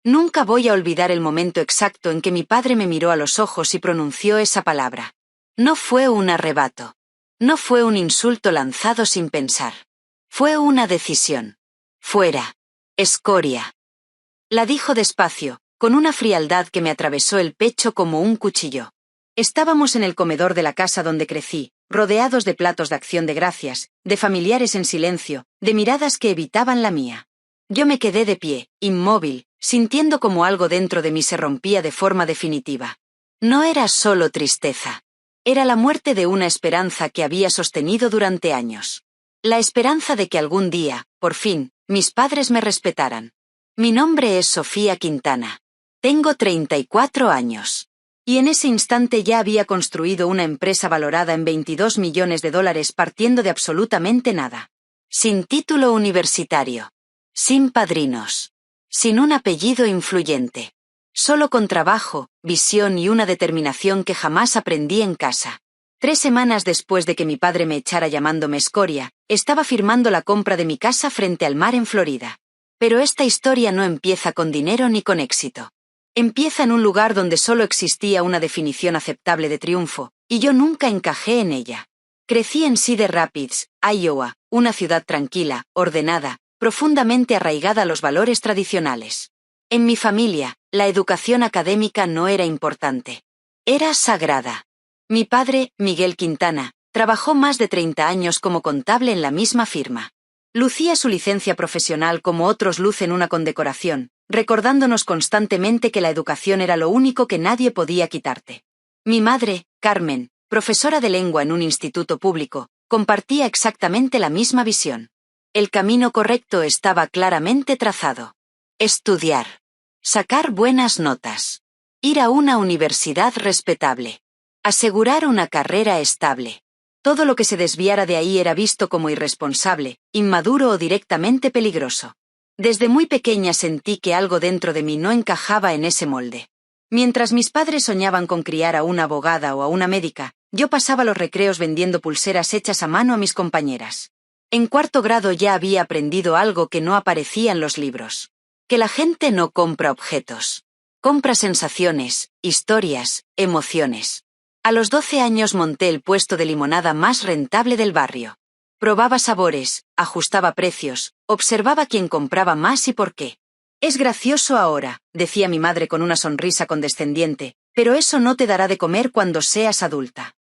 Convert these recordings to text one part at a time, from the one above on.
Nunca voy a olvidar el momento exacto en que mi padre me miró a los ojos y pronunció esa palabra. No fue un arrebato. No fue un insulto lanzado sin pensar. Fue una decisión. Fuera. Escoria. La dijo despacio, con una frialdad que me atravesó el pecho como un cuchillo. Estábamos en el comedor de la casa donde crecí, rodeados de platos de acción de gracias, de familiares en silencio, de miradas que evitaban la mía. Yo me quedé de pie, inmóvil, sintiendo como algo dentro de mí se rompía de forma definitiva. No era solo tristeza. Era la muerte de una esperanza que había sostenido durante años. La esperanza de que algún día, por fin, mis padres me respetaran. Mi nombre es Sofía Quintana. Tengo 34 años. Y en ese instante ya había construido una empresa valorada en $22 millones partiendo de absolutamente nada. Sin título universitario. Sin padrinos. Sin un apellido influyente. Solo con trabajo, visión y una determinación que jamás aprendí en casa. 3 semanas después de que mi padre me echara llamándome escoria, estaba firmando la compra de mi casa frente al mar en Florida. Pero esta historia no empieza con dinero ni con éxito. Empieza en un lugar donde solo existía una definición aceptable de triunfo, y yo nunca encajé en ella. Crecí en Cedar Rapids, Iowa, una ciudad tranquila, ordenada, profundamente arraigada a los valores tradicionales. En mi familia, la educación académica no era importante. Era sagrada. Mi padre, Miguel Quintana, trabajó más de 30 años como contable en la misma firma. Lucía su licencia profesional como otros lucen una condecoración, recordándonos constantemente que la educación era lo único que nadie podía quitarte. Mi madre, Carmen, profesora de lengua en un instituto público, compartía exactamente la misma visión. El camino correcto estaba claramente trazado. Estudiar. Sacar buenas notas. Ir a una universidad respetable. Asegurar una carrera estable. Todo lo que se desviara de ahí era visto como irresponsable, inmaduro o directamente peligroso. Desde muy pequeña sentí que algo dentro de mí no encajaba en ese molde. Mientras mis padres soñaban con criar a una abogada o a una médica, yo pasaba los recreos vendiendo pulseras hechas a mano a mis compañeras. En 4º grado ya había aprendido algo que no aparecía en los libros. Que la gente no compra objetos. Compra sensaciones, historias, emociones. A los 12 años monté el puesto de limonada más rentable del barrio. Probaba sabores, ajustaba precios, observaba quién compraba más y por qué. Es gracioso ahora, decía mi madre con una sonrisa condescendiente, pero eso no te dará de comer cuando seas adulta.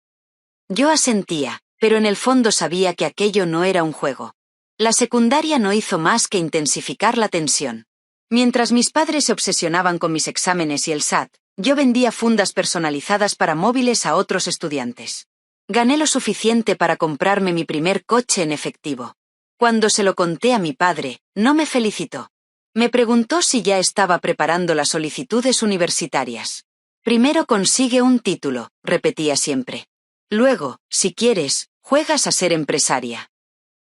Yo asentía, pero en el fondo sabía que aquello no era un juego. La secundaria no hizo más que intensificar la tensión. Mientras mis padres se obsesionaban con mis exámenes y el SAT, yo vendía fundas personalizadas para móviles a otros estudiantes. Gané lo suficiente para comprarme mi primer coche en efectivo. Cuando se lo conté a mi padre, no me felicitó. Me preguntó si ya estaba preparando las solicitudes universitarias. Primero consigue un título, repetía siempre. Luego, si quieres, juegas a ser empresaria.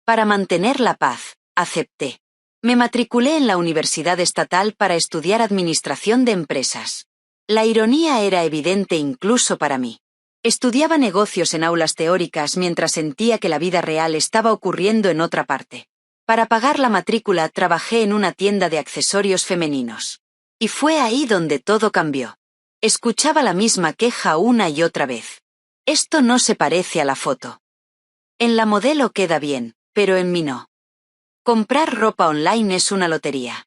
Para mantener la paz, acepté. Me matriculé en la Universidad Estatal para estudiar Administración de Empresas. La ironía era evidente incluso para mí. Estudiaba negocios en aulas teóricas mientras sentía que la vida real estaba ocurriendo en otra parte. Para pagar la matrícula trabajé en una tienda de accesorios femeninos. Y fue ahí donde todo cambió. Escuchaba la misma queja una y otra vez. Esto no se parece a la foto. En la modelo queda bien, pero en mí no. Comprar ropa online es una lotería.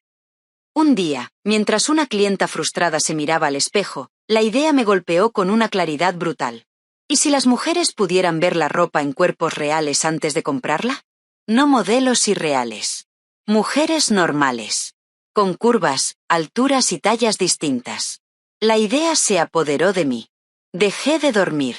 Un día, mientras una clienta frustrada se miraba al espejo, la idea me golpeó con una claridad brutal. ¿Y si las mujeres pudieran ver la ropa en cuerpos reales antes de comprarla? No modelos irreales. Mujeres normales. Con curvas, alturas y tallas distintas. La idea se apoderó de mí. Dejé de dormir.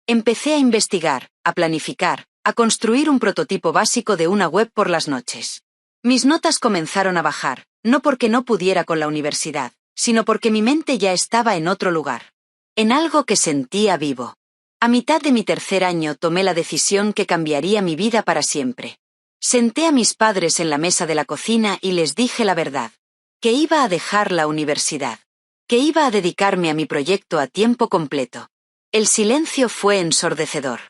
Empecé a investigar, a planificar, a construir un prototipo básico de una web por las noches. Mis notas comenzaron a bajar, no porque no pudiera con la universidad, sino porque mi mente ya estaba en otro lugar. En algo que sentía vivo. A mitad de mi 3er año tomé la decisión que cambiaría mi vida para siempre. Senté a mis padres en la mesa de la cocina y les dije la verdad. Que iba a dejar la universidad. Que iba a dedicarme a mi proyecto a tiempo completo. El silencio fue ensordecedor.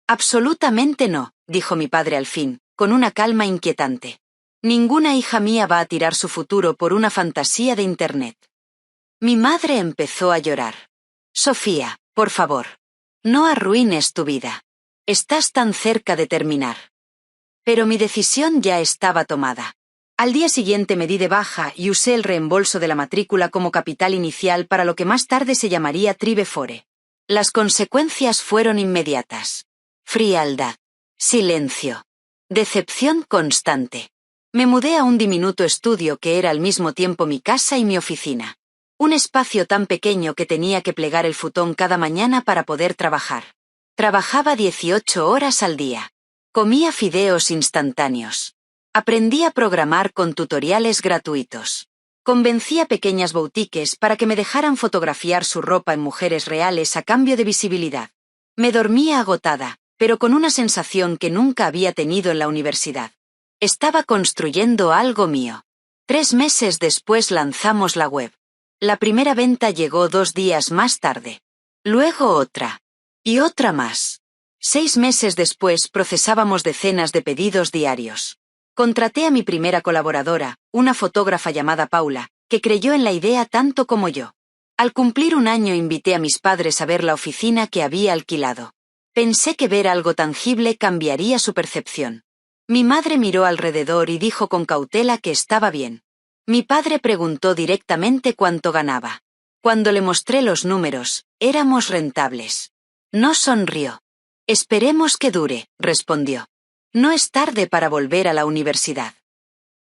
Absolutamente no, dijo mi padre al fin, con una calma inquietante. Ninguna hija mía va a tirar su futuro por una fantasía de Internet. Mi madre empezó a llorar. Sofía, por favor. No arruines tu vida. Estás tan cerca de terminar. Pero mi decisión ya estaba tomada. Al día siguiente me di de baja y usé el reembolso de la matrícula como capital inicial para lo que más tarde se llamaría Trivefore. Las consecuencias fueron inmediatas. Frialdad. Silencio. Decepción constante. Me mudé a un diminuto estudio que era al mismo tiempo mi casa y mi oficina. Un espacio tan pequeño que tenía que plegar el futón cada mañana para poder trabajar. Trabajaba 18 horas al día. Comía fideos instantáneos. Aprendí a programar con tutoriales gratuitos. Convencí a pequeñas boutiques para que me dejaran fotografiar su ropa en mujeres reales a cambio de visibilidad. Me dormía agotada, pero con una sensación que nunca había tenido en la universidad. Estaba construyendo algo mío. 3 meses después lanzamos la web. La primera venta llegó 2 días más tarde. Luego otra. Y otra más. 6 meses después procesábamos decenas de pedidos diarios. Contraté a mi primera colaboradora, una fotógrafa llamada Paula, que creyó en la idea tanto como yo. Al cumplir 1 año invité a mis padres a ver la oficina que había alquilado. Pensé que ver algo tangible cambiaría su percepción. Mi madre miró alrededor y dijo con cautela que estaba bien. Mi padre preguntó directamente cuánto ganaba. Cuando le mostré los números, éramos rentables. No sonrió. Esperemos que dure, respondió. No es tarde para volver a la universidad.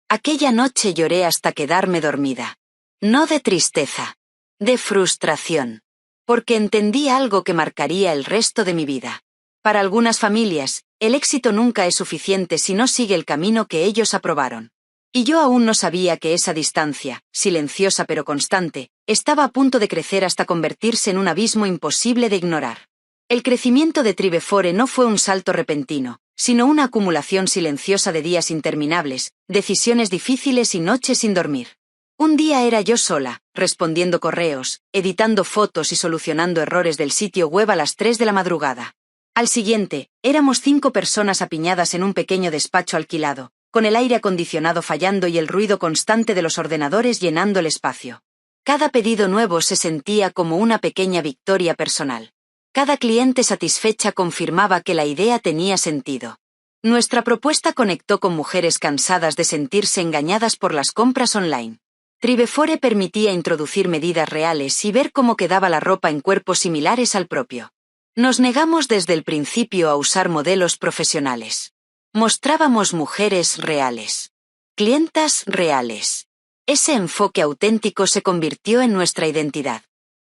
Aquella noche lloré hasta quedarme dormida. No de tristeza. De frustración. Porque entendí algo que marcaría el resto de mi vida. Para algunas familias, el éxito nunca es suficiente si no sigue el camino que ellos aprobaron. Y yo aún no sabía que esa distancia, silenciosa pero constante, estaba a punto de crecer hasta convertirse en un abismo imposible de ignorar. El crecimiento de Trivefore no fue un salto repentino, sino una acumulación silenciosa de días interminables, decisiones difíciles y noches sin dormir. Un día era yo sola, respondiendo correos, editando fotos y solucionando errores del sitio web a las 3 de la madrugada. Al siguiente, éramos 5 personas apiñadas en un pequeño despacho alquilado, con el aire acondicionado fallando y el ruido constante de los ordenadores llenando el espacio. Cada pedido nuevo se sentía como una pequeña victoria personal. Cada cliente satisfecha confirmaba que la idea tenía sentido. Nuestra propuesta conectó con mujeres cansadas de sentirse engañadas por las compras online. Trivefore permitía introducir medidas reales y ver cómo quedaba la ropa en cuerpos similares al propio. Nos negamos desde el principio a usar modelos profesionales. Mostrábamos mujeres reales. Clientas reales. Ese enfoque auténtico se convirtió en nuestra identidad.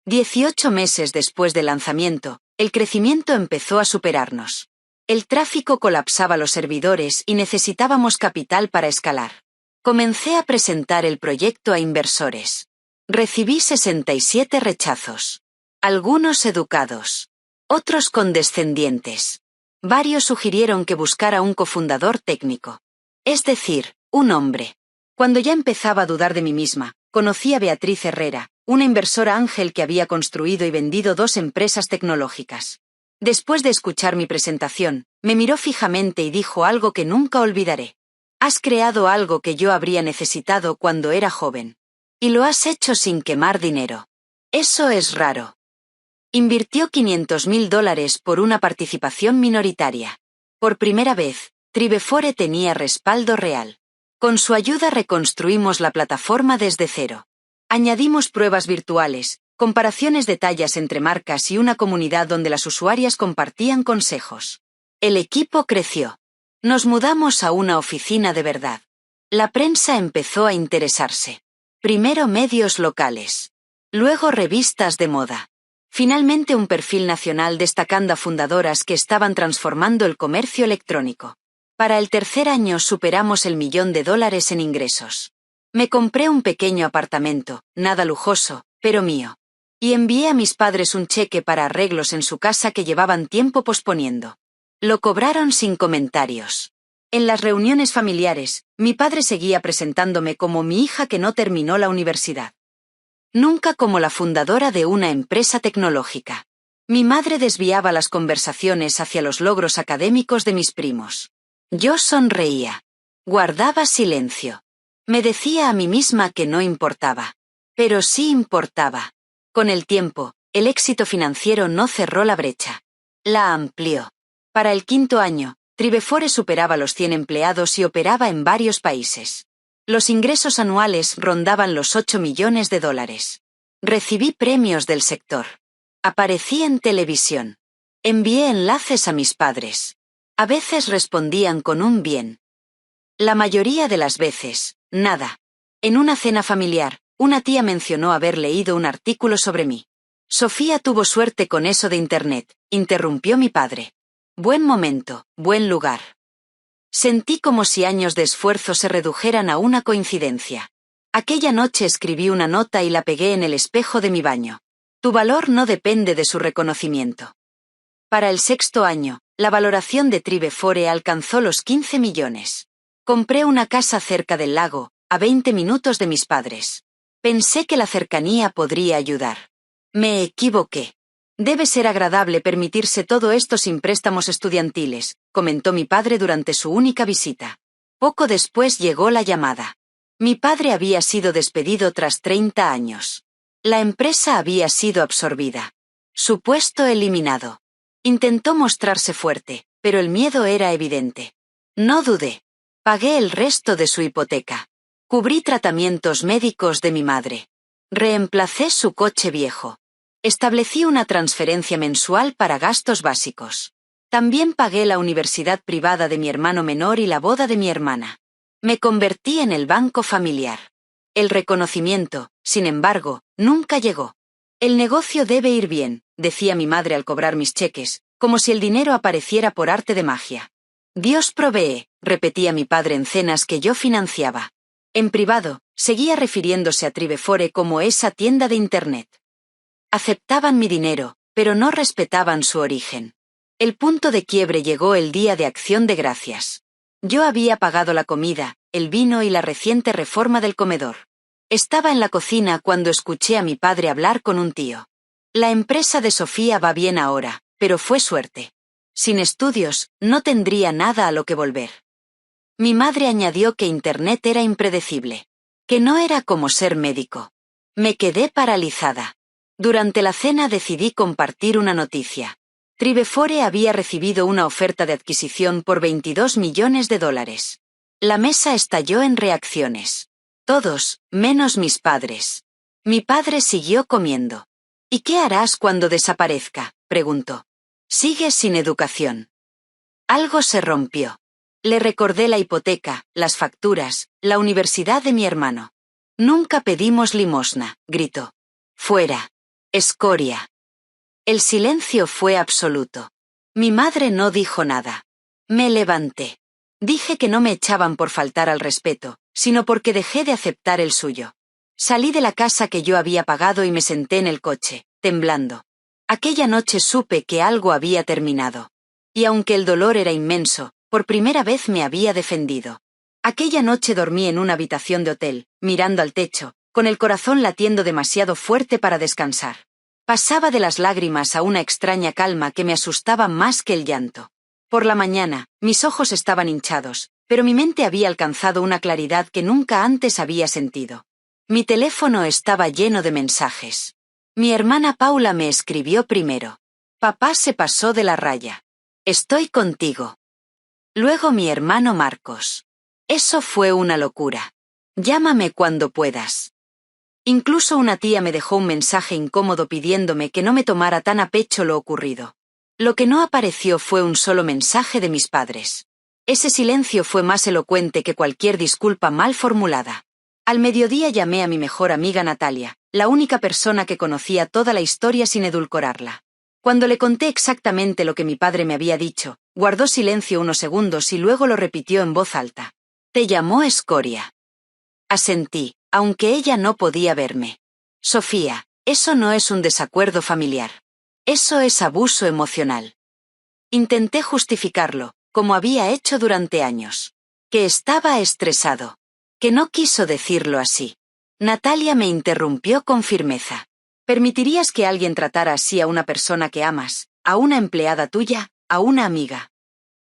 18 meses después del lanzamiento, el crecimiento empezó a superarnos. El tráfico colapsaba los servidores y necesitábamos capital para escalar. Comencé a presentar el proyecto a inversores. Recibí 67 rechazos. Algunos educados. Otros condescendientes. Varios sugirieron que buscara un cofundador técnico. Es decir, un hombre. Cuando ya empezaba a dudar de mí misma, conocí a Beatriz Herrera, una inversora ángel que había construido y vendido 2 empresas tecnológicas. Después de escuchar mi presentación, me miró fijamente y dijo algo que nunca olvidaré. Has creado algo que yo habría necesitado cuando era joven. Y lo has hecho sin quemar dinero. Eso es raro. Invirtió $500.000 por una participación minoritaria. Por primera vez, Trivefore tenía respaldo real. Con su ayuda reconstruimos la plataforma desde cero. Añadimos pruebas virtuales, comparaciones de tallas entre marcas y una comunidad donde las usuarias compartían consejos. El equipo creció. Nos mudamos a una oficina de verdad. La prensa empezó a interesarse. Primero medios locales. Luego revistas de moda. Finalmente un perfil nacional destacando a fundadoras que estaban transformando el comercio electrónico. Para el 3er año superamos el $1.000.000 en ingresos. Me compré un pequeño apartamento, nada lujoso, pero mío. Y envié a mis padres un cheque para arreglos en su casa que llevaban tiempo posponiendo. Lo cobraron sin comentarios. En las reuniones familiares, mi padre seguía presentándome como mi hija que no terminó la universidad. Nunca como la fundadora de una empresa tecnológica. Mi madre desviaba las conversaciones hacia los logros académicos de mis primos. Yo sonreía. Guardaba silencio. Me decía a mí misma que no importaba. Pero sí importaba. Con el tiempo, el éxito financiero no cerró la brecha. La amplió. Para el 5.º año, Trivefore superaba los 100 empleados y operaba en varios países. Los ingresos anuales rondaban los 8 millones de dólares. Recibí premios del sector. Aparecí en televisión. Envié enlaces a mis padres. A veces respondían con un bien. La mayoría de las veces, nada. En una cena familiar, una tía mencionó haber leído un artículo sobre mí. Sofía tuvo suerte con eso de Internet, interrumpió mi padre. Buen momento, buen lugar. Sentí como si años de esfuerzo se redujeran a una coincidencia. Aquella noche escribí una nota y la pegué en el espejo de mi baño. Tu valor no depende de su reconocimiento. Para el 6.º año, la valoración de Trivefore alcanzó los 15 millones. Compré una casa cerca del lago, a 20 minutos de mis padres. Pensé que la cercanía podría ayudar. Me equivoqué. Debe ser agradable permitirse todo esto sin préstamos estudiantiles, comentó mi padre durante su única visita. Poco después llegó la llamada. Mi padre había sido despedido tras 30 años. La empresa había sido absorbida. Su puesto eliminado. Intentó mostrarse fuerte, pero el miedo era evidente. No dudé. Pagué el resto de su hipoteca. Cubrí tratamientos médicos de mi madre. Reemplacé su coche viejo. Establecí una transferencia mensual para gastos básicos. También pagué la universidad privada de mi hermano menor y la boda de mi hermana. Me convertí en el banco familiar. El reconocimiento, sin embargo, nunca llegó. El negocio debe ir bien, decía mi madre al cobrar mis cheques, como si el dinero apareciera por arte de magia. Dios provee, repetía mi padre en cenas que yo financiaba. En privado, seguía refiriéndose a Trivefore como esa tienda de Internet. Aceptaban mi dinero, pero no respetaban su origen. El punto de quiebre llegó el día de Acción de Gracias. Yo había pagado la comida, el vino y la reciente reforma del comedor. Estaba en la cocina cuando escuché a mi padre hablar con un tío. La empresa de Sofía va bien ahora, pero fue suerte. Sin estudios, no tendría nada a lo que volver. Mi madre añadió que Internet era impredecible. Que no era como ser médico. Me quedé paralizada. Durante la cena decidí compartir una noticia. Trivefore había recibido una oferta de adquisición por 22 millones de dólares. La mesa estalló en reacciones. Todos, menos mis padres. Mi padre siguió comiendo. ¿Y qué harás cuando desaparezca?, preguntó. Sigues sin educación. Algo se rompió. Le recordé la hipoteca, las facturas, la universidad de mi hermano. Nunca pedimos limosna, gritó. Fuera. Escoria. El silencio fue absoluto. Mi madre no dijo nada. Me levanté. Dije que no me echaban por faltar al respeto, sino porque dejé de aceptar el suyo. Salí de la casa que yo había pagado y me senté en el coche, temblando. Aquella noche supe que algo había terminado. Y aunque el dolor era inmenso, por primera vez me había defendido. Aquella noche dormí en una habitación de hotel, mirando al techo, con el corazón latiendo demasiado fuerte para descansar. Pasaba de las lágrimas a una extraña calma que me asustaba más que el llanto. Por la mañana, mis ojos estaban hinchados, pero mi mente había alcanzado una claridad que nunca antes había sentido. Mi teléfono estaba lleno de mensajes. Mi hermana Paula me escribió primero. Papá se pasó de la raya. Estoy contigo. Luego mi hermano Marcos. Eso fue una locura. Llámame cuando puedas. Incluso una tía me dejó un mensaje incómodo pidiéndome que no me tomara tan a pecho lo ocurrido. Lo que no apareció fue un solo mensaje de mis padres. Ese silencio fue más elocuente que cualquier disculpa mal formulada. Al mediodía llamé a mi mejor amiga Natalia, la única persona que conocía toda la historia sin edulcorarla. Cuando le conté exactamente lo que mi padre me había dicho, guardó silencio unos segundos y luego lo repitió en voz alta. Te llamó escoria. Asentí, aunque ella no podía verme. Sofía, eso no es un desacuerdo familiar. Eso es abuso emocional. Intenté justificarlo, como había hecho durante años. Que estaba estresado. Que no quiso decirlo así. Natalia me interrumpió con firmeza. ¿Permitirías que alguien tratara así a una persona que amas, a una empleada tuya, a una amiga?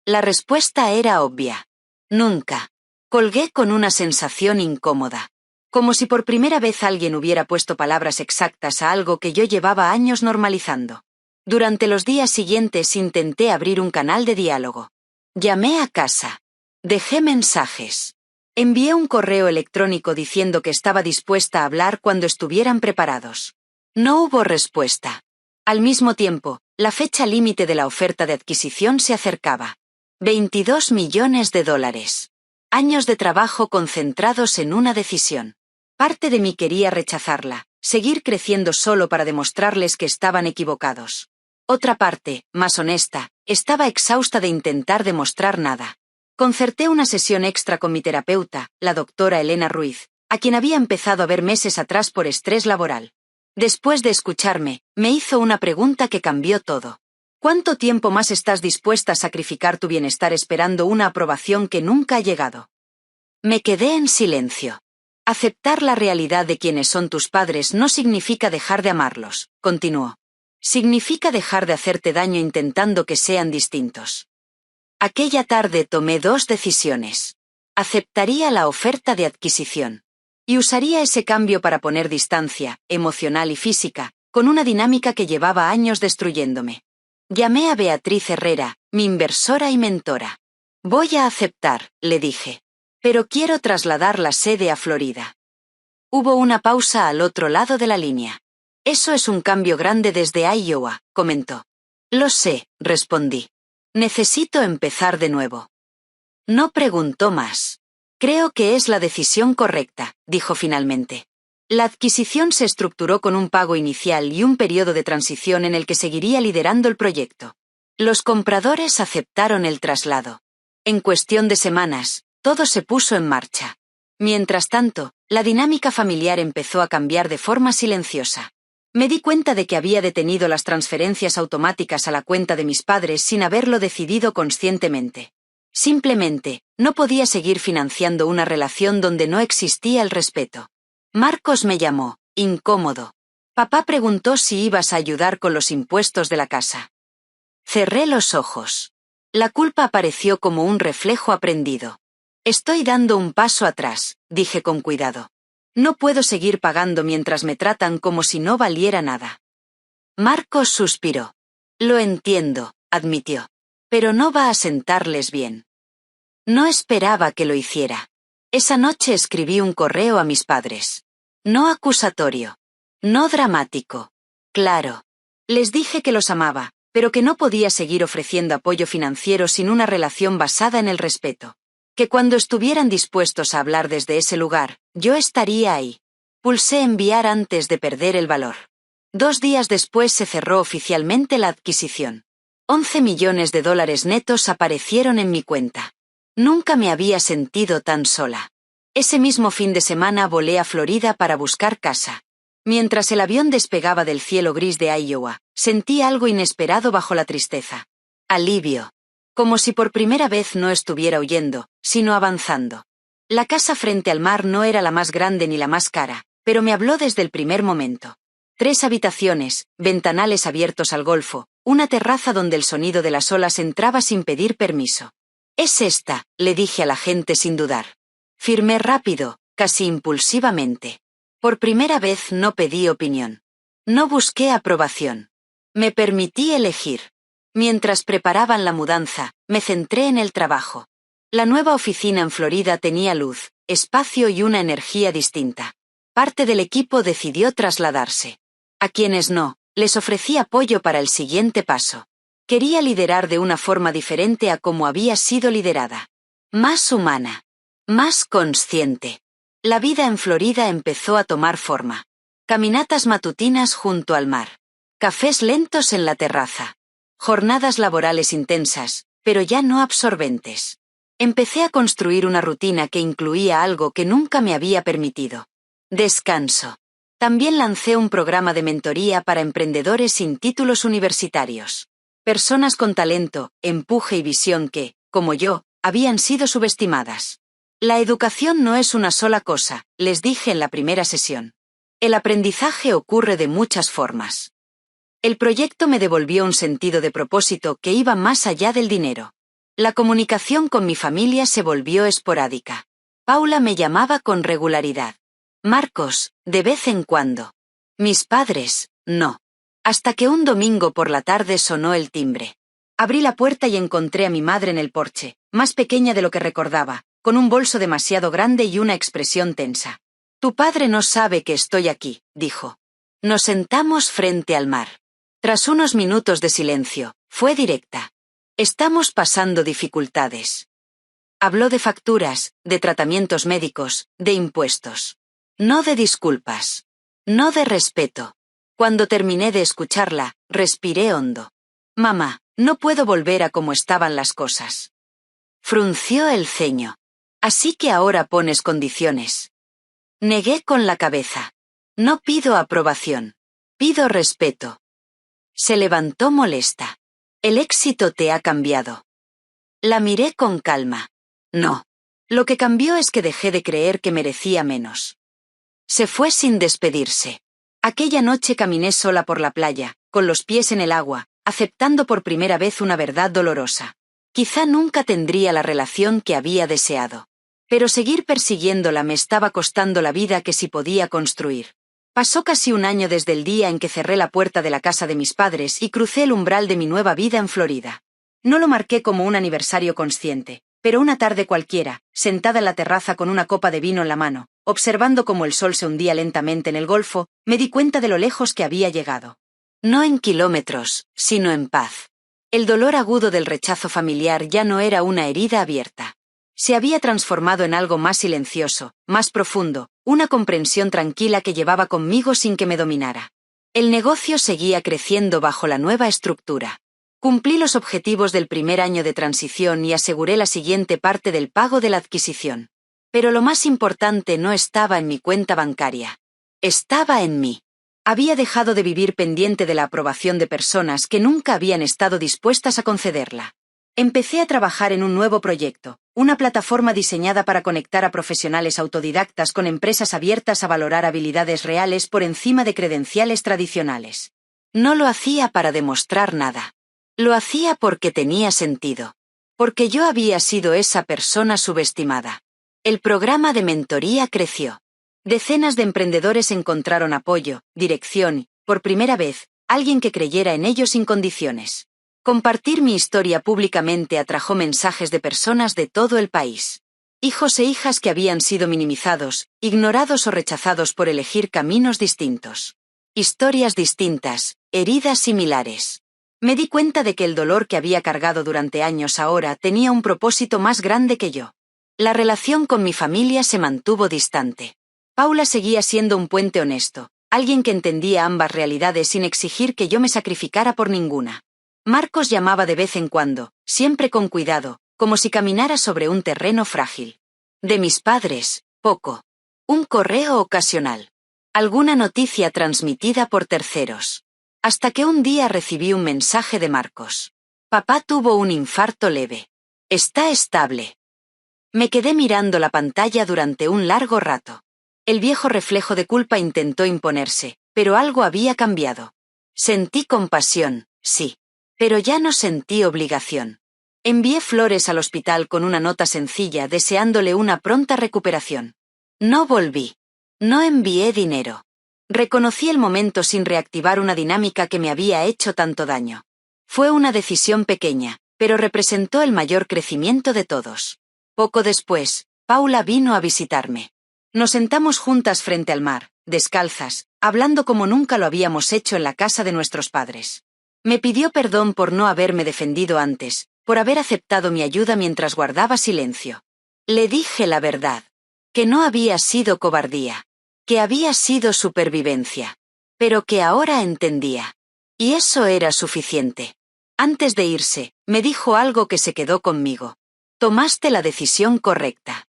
La respuesta era obvia. Nunca. Colgué con una sensación incómoda. Como si por primera vez alguien hubiera puesto palabras exactas a algo que yo llevaba años normalizando. Durante los días siguientes intenté abrir un canal de diálogo. Llamé a casa. Dejé mensajes. Envié un correo electrónico diciendo que estaba dispuesta a hablar cuando estuvieran preparados. No hubo respuesta. Al mismo tiempo, la fecha límite de la oferta de adquisición se acercaba. $22 millones. Años de trabajo concentrados en una decisión. Parte de mí quería rechazarla, seguir creciendo solo para demostrarles que estaban equivocados. Otra parte, más honesta, estaba exhausta de intentar demostrar nada. Concerté una sesión extra con mi terapeuta, la doctora Elena Ruiz, a quien había empezado a ver meses atrás por estrés laboral. Después de escucharme, me hizo una pregunta que cambió todo. ¿Cuánto tiempo más estás dispuesta a sacrificar tu bienestar esperando una aprobación que nunca ha llegado? Me quedé en silencio. Aceptar la realidad de quienes son tus padres no significa dejar de amarlos, continuó. Significa dejar de hacerte daño intentando que sean distintos. Aquella tarde tomé 2 decisiones. Aceptaría la oferta de adquisición. Y usaría ese cambio para poner distancia, emocional y física, con una dinámica que llevaba años destruyéndome. Llamé a Beatriz Herrera, mi inversora y mentora. Voy a aceptar, le dije. Pero quiero trasladar la sede a Florida. Hubo una pausa al otro lado de la línea. Eso es un cambio grande desde Iowa, comentó. Lo sé, respondí. Necesito empezar de nuevo. No preguntó más. Creo que es la decisión correcta, dijo finalmente. La adquisición se estructuró con un pago inicial y un periodo de transición en el que seguiría liderando el proyecto. Los compradores aceptaron el traslado. En cuestión de semanas, todo se puso en marcha. Mientras tanto, la dinámica familiar empezó a cambiar de forma silenciosa. Me di cuenta de que había detenido las transferencias automáticas a la cuenta de mis padres sin haberlo decidido conscientemente. Simplemente, no podía seguir financiando una relación donde no existía el respeto. Marcos me llamó, incómodo. Papá preguntó si ibas a ayudar con los impuestos de la casa. Cerré los ojos. La culpa apareció como un reflejo aprendido. Estoy dando un paso atrás, dije con cuidado. No puedo seguir pagando mientras me tratan como si no valiera nada. Marcos suspiró. Lo entiendo, admitió. Pero no va a sentarles bien. No esperaba que lo hiciera. Esa noche escribí un correo a mis padres. No acusatorio. No dramático. Claro. Les dije que los amaba, pero que no podía seguir ofreciendo apoyo financiero sin una relación basada en el respeto. Que cuando estuvieran dispuestos a hablar desde ese lugar, yo estaría ahí. Pulsé enviar antes de perder el valor. 2 días después se cerró oficialmente la adquisición. $11 millones netos aparecieron en mi cuenta. Nunca me había sentido tan sola. Ese mismo fin de semana volé a Florida para buscar casa. Mientras el avión despegaba del cielo gris de Iowa, sentí algo inesperado bajo la tristeza. Alivio. Como si por primera vez no estuviera huyendo, sino avanzando. La casa frente al mar no era la más grande ni la más cara, pero me habló desde el primer momento. 3 habitaciones, ventanales abiertos al golfo, una terraza donde el sonido de las olas entraba sin pedir permiso. Es esta, le dije a la gente sin dudar. Firmé rápido, casi impulsivamente. Por primera vez no pedí opinión. No busqué aprobación. Me permití elegir. Mientras preparaban la mudanza, me centré en el trabajo. La nueva oficina en Florida tenía luz, espacio y una energía distinta. Parte del equipo decidió trasladarse. A quienes no, les ofrecí apoyo para el siguiente paso. Quería liderar de una forma diferente a como había sido liderada. Más humana. Más consciente. La vida en Florida empezó a tomar forma. Caminatas matutinas junto al mar. Cafés lentos en la terraza. Jornadas laborales intensas, pero ya no absorbentes. Empecé a construir una rutina que incluía algo que nunca me había permitido. Descanso. También lancé un programa de mentoría para emprendedores sin títulos universitarios. Personas con talento, empuje y visión que, como yo, habían sido subestimadas. La educación no es una sola cosa, les dije en la primera sesión. El aprendizaje ocurre de muchas formas. El proyecto me devolvió un sentido de propósito que iba más allá del dinero. La comunicación con mi familia se volvió esporádica. Paula me llamaba con regularidad. Marcos, de vez en cuando. Mis padres, no. Hasta que un domingo por la tarde sonó el timbre. Abrí la puerta y encontré a mi madre en el porche, más pequeña de lo que recordaba, con un bolso demasiado grande y una expresión tensa. Tu padre no sabe que estoy aquí, dijo. Nos sentamos frente al mar. Tras unos minutos de silencio, fue directa. Estamos pasando dificultades. Habló de facturas, de tratamientos médicos, de impuestos. No de disculpas. No de respeto. Cuando terminé de escucharla, respiré hondo. Mamá, no puedo volver a como estaban las cosas. Frunció el ceño. Así que ahora pones condiciones. Negué con la cabeza. No pido aprobación. Pido respeto. Se levantó molesta. El éxito te ha cambiado. La miré con calma. No. Lo que cambió es que dejé de creer que merecía menos. Se fue sin despedirse. Aquella noche caminé sola por la playa, con los pies en el agua, aceptando por primera vez una verdad dolorosa. Quizá nunca tendría la relación que había deseado. Pero seguir persiguiéndola me estaba costando la vida que sí podía construir. Pasó casi un año desde el día en que cerré la puerta de la casa de mis padres y crucé el umbral de mi nueva vida en Florida. No lo marqué como un aniversario consciente, pero una tarde cualquiera, sentada en la terraza con una copa de vino en la mano, observando cómo el sol se hundía lentamente en el golfo, me di cuenta de lo lejos que había llegado. No en kilómetros, sino en paz. El dolor agudo del rechazo familiar ya no era una herida abierta. Se había transformado en algo más silencioso, más profundo, una comprensión tranquila que llevaba conmigo sin que me dominara. El negocio seguía creciendo bajo la nueva estructura. Cumplí los objetivos del primer año de transición y aseguré la siguiente parte del pago de la adquisición. Pero lo más importante no estaba en mi cuenta bancaria. Estaba en mí. Había dejado de vivir pendiente de la aprobación de personas que nunca habían estado dispuestas a concederla. Empecé a trabajar en un nuevo proyecto, una plataforma diseñada para conectar a profesionales autodidactas con empresas abiertas a valorar habilidades reales por encima de credenciales tradicionales. No lo hacía para demostrar nada. Lo hacía porque tenía sentido. Porque yo había sido esa persona subestimada. El programa de mentoría creció. Decenas de emprendedores encontraron apoyo, dirección, por primera vez, alguien que creyera en ellos sin condiciones. Compartir mi historia públicamente atrajo mensajes de personas de todo el país. Hijos e hijas que habían sido minimizados, ignorados o rechazados por elegir caminos distintos. Historias distintas, heridas similares. Me di cuenta de que el dolor que había cargado durante años ahora tenía un propósito más grande que yo. La relación con mi familia se mantuvo distante. Paula seguía siendo un puente honesto, alguien que entendía ambas realidades sin exigir que yo me sacrificara por ninguna. Marcos llamaba de vez en cuando, siempre con cuidado, como si caminara sobre un terreno frágil. De mis padres, poco. Un correo ocasional. Alguna noticia transmitida por terceros. Hasta que un día recibí un mensaje de Marcos. Papá tuvo un infarto leve. Está estable. Me quedé mirando la pantalla durante un largo rato. El viejo reflejo de culpa intentó imponerse, pero algo había cambiado. Sentí compasión, sí. Pero ya no sentí obligación. Envié flores al hospital con una nota sencilla deseándole una pronta recuperación. No volví. No envié dinero. Reconocí el momento sin reactivar una dinámica que me había hecho tanto daño. Fue una decisión pequeña, pero representó el mayor crecimiento de todos. Poco después, Paula vino a visitarme. Nos sentamos juntas frente al mar, descalzas, hablando como nunca lo habíamos hecho en la casa de nuestros padres. Me pidió perdón por no haberme defendido antes, por haber aceptado mi ayuda mientras guardaba silencio. Le dije la verdad. Que no había sido cobardía. Que había sido supervivencia. Pero que ahora entendía. Y eso era suficiente. Antes de irse, me dijo algo que se quedó conmigo. Tomaste la decisión correcta.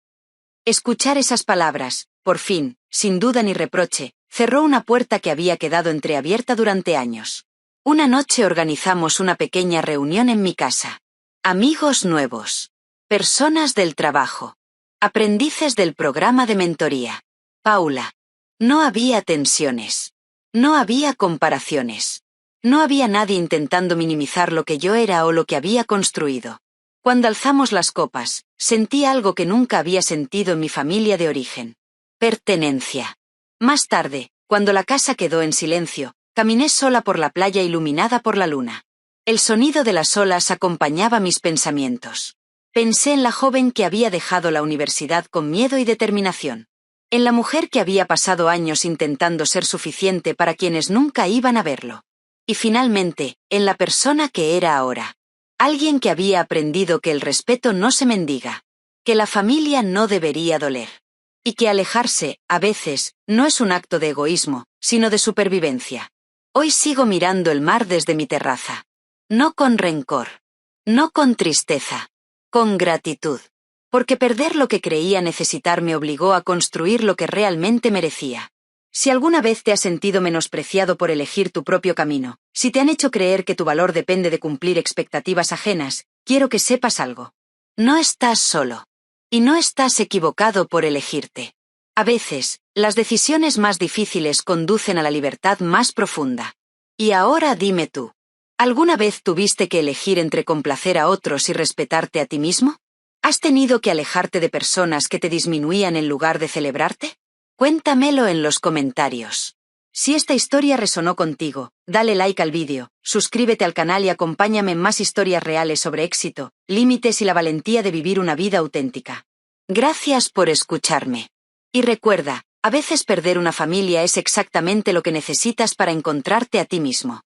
Escuchar esas palabras, por fin, sin duda ni reproche, cerró una puerta que había quedado entreabierta durante años. Una noche organizamos una pequeña reunión en mi casa. Amigos nuevos. Personas del trabajo. Aprendices del programa de mentoría. Paula. No había tensiones. No había comparaciones. No había nadie intentando minimizar lo que yo era o lo que había construido. Cuando alzamos las copas, sentí algo que nunca había sentido en mi familia de origen. Pertenencia. Más tarde, cuando la casa quedó en silencio, caminé sola por la playa iluminada por la luna. El sonido de las olas acompañaba mis pensamientos. Pensé en la joven que había dejado la universidad con miedo y determinación. En la mujer que había pasado años intentando ser suficiente para quienes nunca iban a verlo. Y finalmente, en la persona que era ahora. Alguien que había aprendido que el respeto no se mendiga. Que la familia no debería doler. Y que alejarse, a veces, no es un acto de egoísmo, sino de supervivencia. Hoy sigo mirando el mar desde mi terraza. No con rencor. No con tristeza. Con gratitud. Porque perder lo que creía necesitar me obligó a construir lo que realmente merecía. Si alguna vez te has sentido menospreciado por elegir tu propio camino, si te han hecho creer que tu valor depende de cumplir expectativas ajenas, quiero que sepas algo. No estás solo. Y no estás equivocado por elegirte. A veces, las decisiones más difíciles conducen a la libertad más profunda. Y ahora dime tú, ¿alguna vez tuviste que elegir entre complacer a otros y respetarte a ti mismo? ¿Has tenido que alejarte de personas que te disminuían en lugar de celebrarte? Cuéntamelo en los comentarios. Si esta historia resonó contigo, dale like al vídeo, suscríbete al canal y acompáñame en más historias reales sobre éxito, límites y la valentía de vivir una vida auténtica. Gracias por escucharme. Y recuerda, a veces perder una familia es exactamente lo que necesitas para encontrarte a ti mismo.